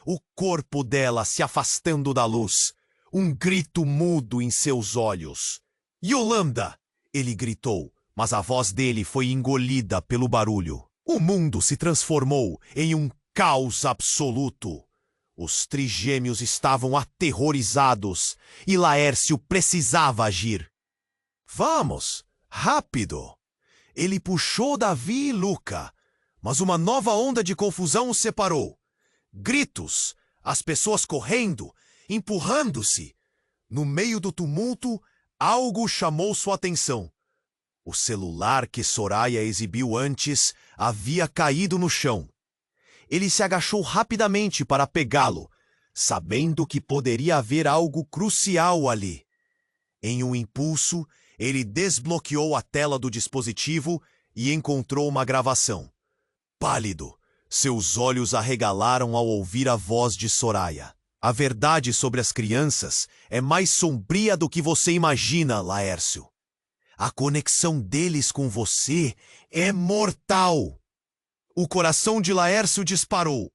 O corpo dela se afastando da luz, um grito mudo em seus olhos. Yolanda! Ele gritou, mas a voz dele foi engolida pelo barulho. O mundo se transformou em um caos absoluto. Os trigêmeos estavam aterrorizados e Laércio precisava agir. Vamos, rápido! Ele puxou Davi e Luca, mas uma nova onda de confusão os separou. Gritos, as pessoas correndo, empurrando-se. No meio do tumulto, algo chamou sua atenção. O celular que Soraya exibiu antes havia caído no chão. Ele se agachou rapidamente para pegá-lo, sabendo que poderia haver algo crucial ali. Em um impulso, ele desbloqueou a tela do dispositivo e encontrou uma gravação. Pálido, seus olhos arregalaram ao ouvir a voz de Soraya. A verdade sobre as crianças é mais sombria do que você imagina, Laércio. A conexão deles com você é mortal. O coração de Laércio disparou.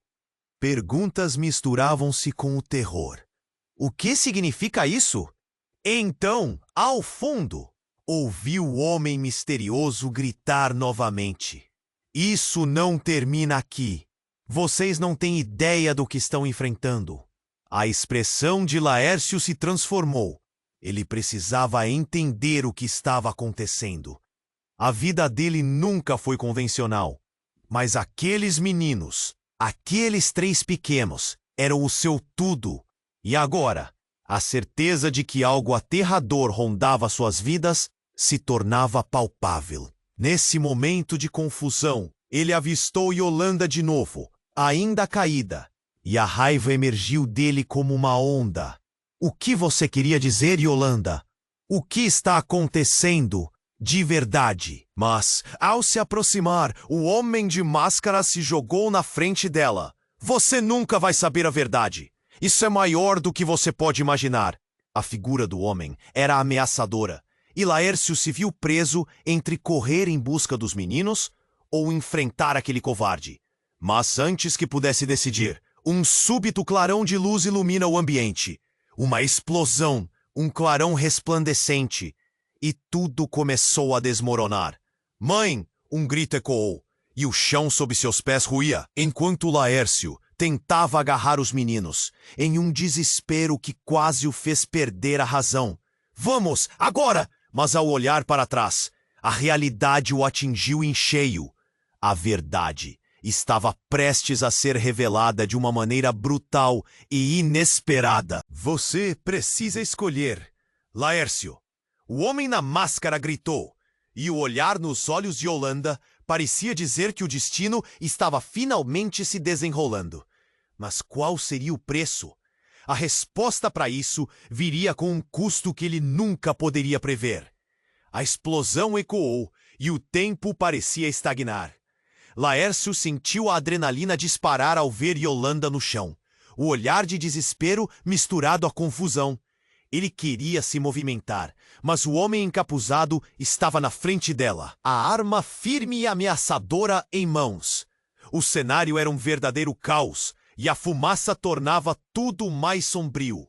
Perguntas misturavam-se com o terror. O que significa isso? Então, ao fundo, ouviu o homem misterioso gritar novamente. Isso não termina aqui. Vocês não têm ideia do que estão enfrentando. A expressão de Laércio se transformou. Ele precisava entender o que estava acontecendo. A vida dele nunca foi convencional. Mas aqueles meninos, aqueles 3 pequenos, eram o seu tudo. E agora, a certeza de que algo aterrador rondava suas vidas se tornava palpável. Nesse momento de confusão, ele avistou Yolanda de novo, ainda caída, e a raiva emergiu dele como uma onda. O que você queria dizer, Yolanda? O que está acontecendo de verdade? Mas, ao se aproximar, o homem de máscara se jogou na frente dela. Você nunca vai saber a verdade. Isso é maior do que você pode imaginar. A figura do homem era ameaçadora, e Laércio se viu preso entre correr em busca dos meninos ou enfrentar aquele covarde. Mas antes que pudesse decidir, um súbito clarão de luz ilumina o ambiente. Uma explosão, um clarão resplandecente, e tudo começou a desmoronar. Mãe! Um grito ecoou, e o chão sob seus pés ruía, enquanto Laércio tentava agarrar os meninos, em um desespero que quase o fez perder a razão. Vamos, agora! Mas ao olhar para trás, a realidade o atingiu em cheio. A verdade estava prestes a ser revelada de uma maneira brutal e inesperada. Você precisa escolher, Laércio. O homem na máscara gritou, e o olhar nos olhos de Yolanda parecia dizer que o destino estava finalmente se desenrolando. Mas qual seria o preço? A resposta para isso viria com um custo que ele nunca poderia prever. A explosão ecoou e o tempo parecia estagnar. Laércio sentiu a adrenalina disparar ao ver Yolanda no chão. O olhar de desespero misturado à confusão. Ele queria se movimentar, mas o homem encapuzado estava na frente dela, a arma firme e ameaçadora em mãos. O cenário era um verdadeiro caos, e a fumaça tornava tudo mais sombrio.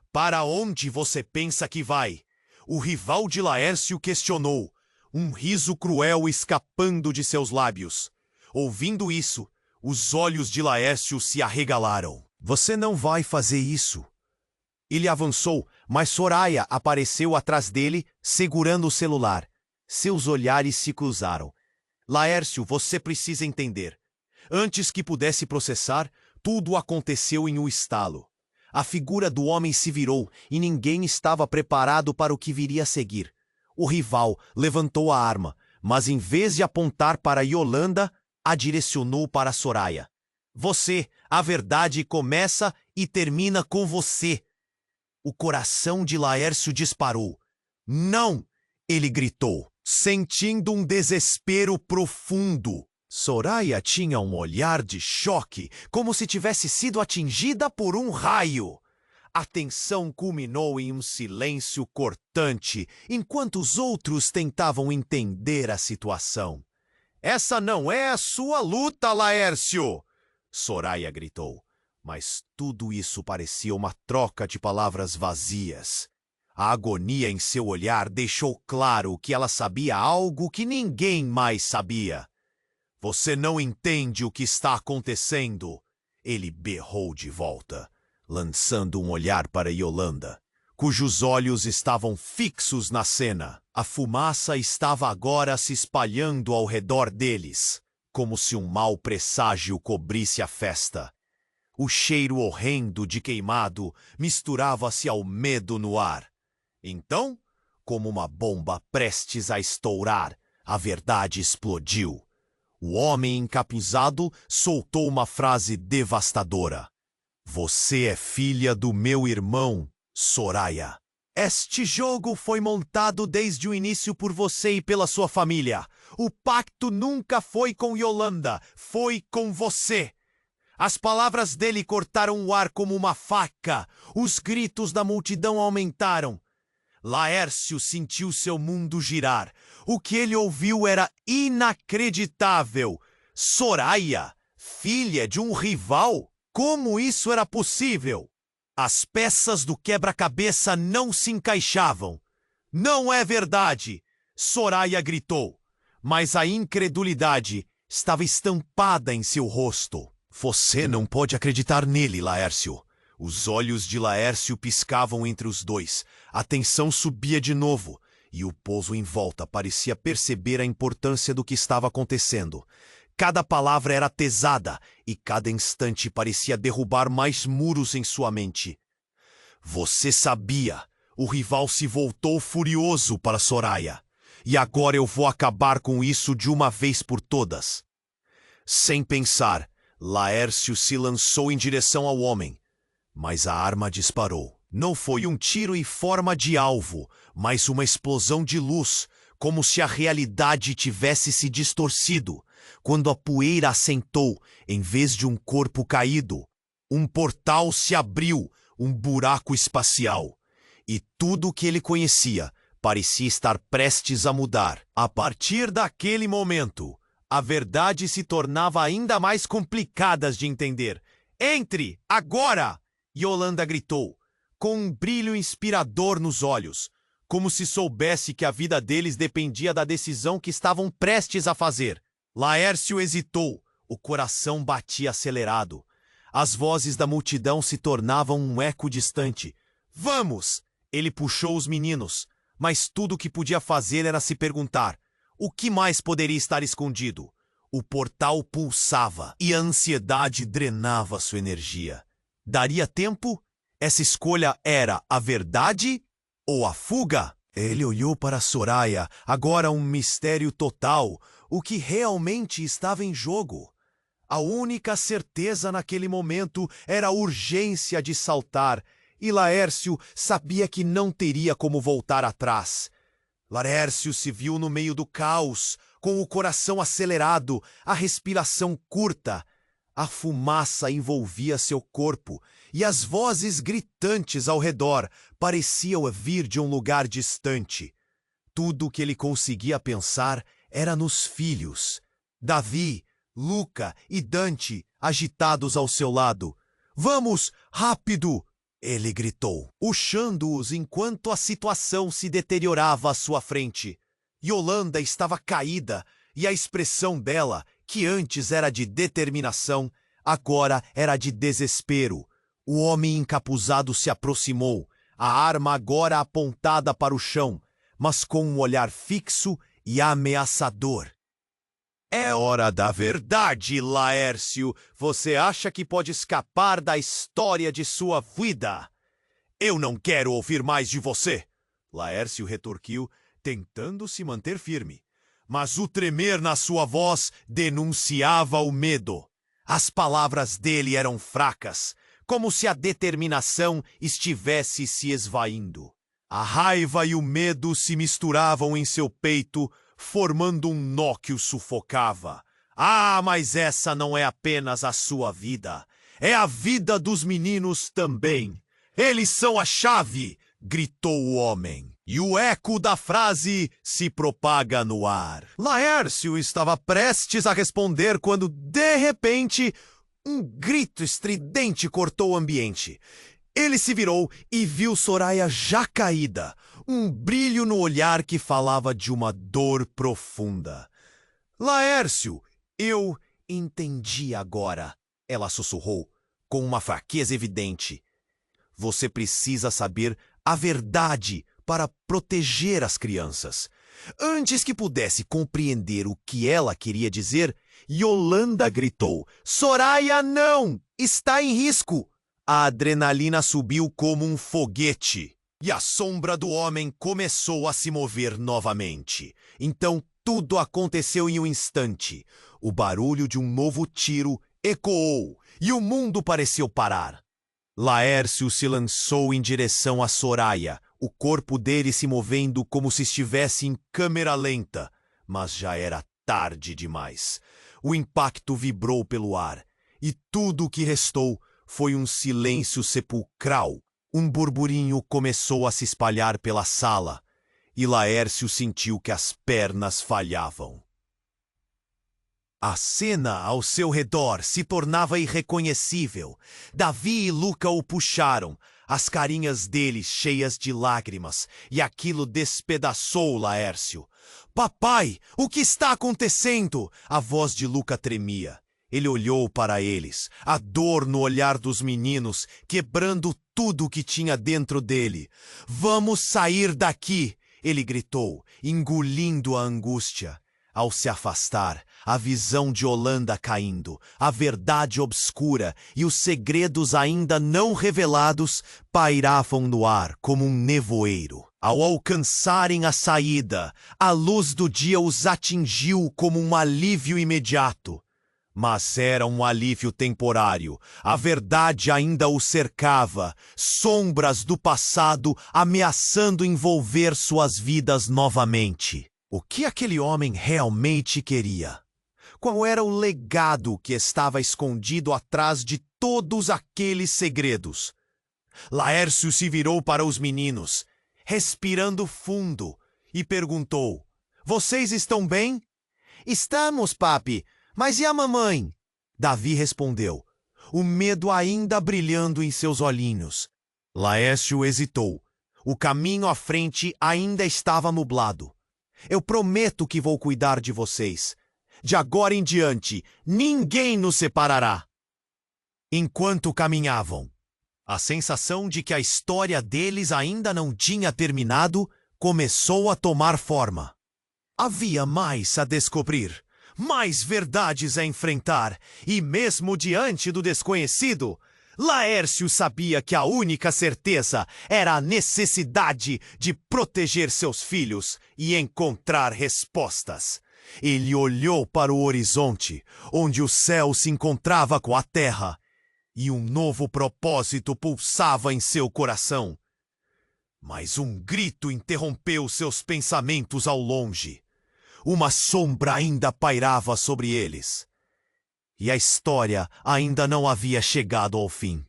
Para onde você pensa que vai? O rival de Laércio questionou, um riso cruel escapando de seus lábios. Ouvindo isso, os olhos de Laércio se arregalaram. Você não vai fazer isso. Ele avançou, mas Soraya apareceu atrás dele, segurando o celular. Seus olhares se cruzaram. Laércio, você precisa entender. Antes que pudesse processar, tudo aconteceu em um estalo. A figura do homem se virou e ninguém estava preparado para o que viria a seguir. O rival levantou a arma, mas em vez de apontar para Yolanda, a direcionou para Soraya. Você, a verdade começa e termina com você. O coração de Laércio disparou. Não! Ele gritou, sentindo um desespero profundo. Soraya tinha um olhar de choque, como se tivesse sido atingida por um raio. A tensão culminou em um silêncio cortante, enquanto os outros tentavam entender a situação. Essa não é a sua luta, Laércio! Soraya gritou. Mas tudo isso parecia uma troca de palavras vazias. A agonia em seu olhar deixou claro que ela sabia algo que ninguém mais sabia. Você não entende o que está acontecendo, ele berrou de volta, lançando um olhar para Yolanda, cujos olhos estavam fixos na cena. A fumaça estava agora se espalhando ao redor deles, como se um mau presságio cobrisse a festa. O cheiro horrendo de queimado misturava-se ao medo no ar. Então, como uma bomba prestes a estourar, a verdade explodiu. O homem encapuzado soltou uma frase devastadora. Você é filha do meu irmão, Soraya. Este jogo foi montado desde o início por você e pela sua família. O pacto nunca foi com Yolanda, foi com você. As palavras dele cortaram o ar como uma faca. Os gritos da multidão aumentaram. Laércio sentiu seu mundo girar. O que ele ouviu era inacreditável. Soraya, filha de um rival? Como isso era possível? As peças do quebra-cabeça não se encaixavam. Não é verdade! Soraya gritou, mas a incredulidade estava estampada em seu rosto. Você não pode acreditar nele, Laércio. Os olhos de Laércio piscavam entre os dois. A tensão subia de novo, e o povo em volta parecia perceber a importância do que estava acontecendo. Cada palavra era pesada, e cada instante parecia derrubar mais muros em sua mente. Você sabia. O rival se voltou furioso para Soraya. E agora eu vou acabar com isso de uma vez por todas. Sem pensar, Laércio se lançou em direção ao homem. Mas a arma disparou. Não foi um tiro em forma de alvo, mas uma explosão de luz, como se a realidade tivesse se distorcido. Quando a poeira assentou, em vez de um corpo caído, um portal se abriu, um buraco espacial. E tudo o que ele conhecia parecia estar prestes a mudar. A partir daquele momento, a verdade se tornava ainda mais complicada de entender. Entre, agora! Yolanda gritou, com um brilho inspirador nos olhos, como se soubesse que a vida deles dependia da decisão que estavam prestes a fazer. Laércio hesitou, o coração batia acelerado. As vozes da multidão se tornavam um eco distante. Vamos! Ele puxou os meninos, mas tudo o que podia fazer era se perguntar: o que mais poderia estar escondido? O portal pulsava e a ansiedade drenava sua energia. Daria tempo? Essa escolha era a verdade ou a fuga? Ele olhou para Soraya, agora um mistério total. O que realmente estava em jogo? A única certeza naquele momento era a urgência de saltar, e Laércio sabia que não teria como voltar atrás. Laércio se viu no meio do caos, com o coração acelerado, a respiração curta. A fumaça envolvia seu corpo, e as vozes gritantes ao redor pareciam vir de um lugar distante. Tudo o que ele conseguia pensar era nos filhos. Davi, Luca e Dante agitados ao seu lado. Vamos, rápido! Ele gritou, puxando-os enquanto a situação se deteriorava à sua frente. Yolanda estava caída, e a expressão dela, que antes era de determinação, agora era de desespero. O homem encapuzado se aproximou, a arma agora apontada para o chão, mas com um olhar fixo e ameaçador. É hora da verdade, Laércio. Você acha que pode escapar da história de sua vida? Eu não quero ouvir mais de você, Laércio retorquiu, tentando se manter firme. Mas o tremer na sua voz denunciava o medo. As palavras dele eram fracas, como se a determinação estivesse se esvaindo. A raiva e o medo se misturavam em seu peito, formando um nó que o sufocava. Ah, mas essa não é apenas a sua vida. É a vida dos meninos também. Eles são a chave, gritou o homem. E o eco da frase se propaga no ar. Laércio estava prestes a responder quando, de repente, um grito estridente cortou o ambiente. Ele se virou e viu Soraya já caída, um brilho no olhar que falava de uma dor profunda. Laércio, eu entendi agora, ela sussurrou, com uma fraqueza evidente. Você precisa saber a verdade para proteger as crianças. Antes que pudesse compreender o que ela queria dizer, Yolanda gritou: Soraya, não! Está em risco! A adrenalina subiu como um foguete e a sombra do homem começou a se mover novamente. Então tudo aconteceu em um instante. O barulho de um novo tiro ecoou e o mundo pareceu parar. Laércio se lançou em direção a Soraya, o corpo dele se movendo como se estivesse em câmera lenta, mas já era tarde demais. O impacto vibrou pelo ar e tudo o que restou foi um silêncio sepulcral. Um burburinho começou a se espalhar pela sala e Laércio sentiu que as pernas falhavam. A cena ao seu redor se tornava irreconhecível. Davi e Luca o puxaram, as carinhas deles cheias de lágrimas, e aquilo despedaçou Laércio. Papai, o que está acontecendo? A voz de Luca tremia. Ele olhou para eles, a dor no olhar dos meninos, quebrando tudo o que tinha dentro dele. Vamos sair daqui! Ele gritou, engolindo a angústia. Ao se afastar, a visão de Yolanda caindo, a verdade obscura e os segredos ainda não revelados pairavam no ar como um nevoeiro. Ao alcançarem a saída, a luz do dia os atingiu como um alívio imediato. Mas era um alívio temporário. A verdade ainda o cercava, sombras do passado ameaçando envolver suas vidas novamente. O que aquele homem realmente queria? Qual era o legado que estava escondido atrás de todos aqueles segredos? Laércio se virou para os meninos, respirando fundo, e perguntou: Vocês estão bem? Estamos, papi. Mas e a mamãe? Davi respondeu, o medo ainda brilhando em seus olhinhos. Laércio hesitou. O caminho à frente ainda estava nublado. Eu prometo que vou cuidar de vocês. De agora em diante, ninguém nos separará. Enquanto caminhavam, a sensação de que a história deles ainda não tinha terminado começou a tomar forma. Havia mais a descobrir, mais verdades a enfrentar, e mesmo diante do desconhecido, Laércio sabia que a única certeza era a necessidade de proteger seus filhos e encontrar respostas. Ele olhou para o horizonte, onde o céu se encontrava com a terra, e um novo propósito pulsava em seu coração. Mas um grito interrompeu seus pensamentos ao longe. Uma sombra ainda pairava sobre eles. E a história ainda não havia chegado ao fim.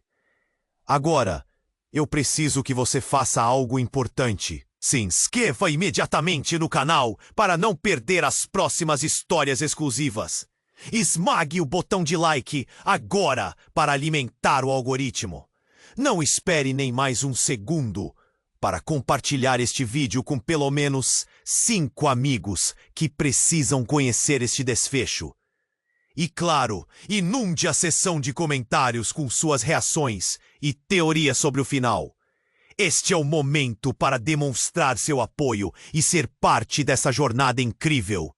Agora, eu preciso que você faça algo importante. Se inscreva imediatamente no canal para não perder as próximas histórias exclusivas. Esmague o botão de like agora para alimentar o algoritmo. Não espere nem mais um segundo para compartilhar este vídeo com pelo menos 5 amigos que precisam conhecer este desfecho. E claro, inunde a seção de comentários com suas reações e teorias sobre o final. Este é o momento para demonstrar seu apoio e ser parte dessa jornada incrível.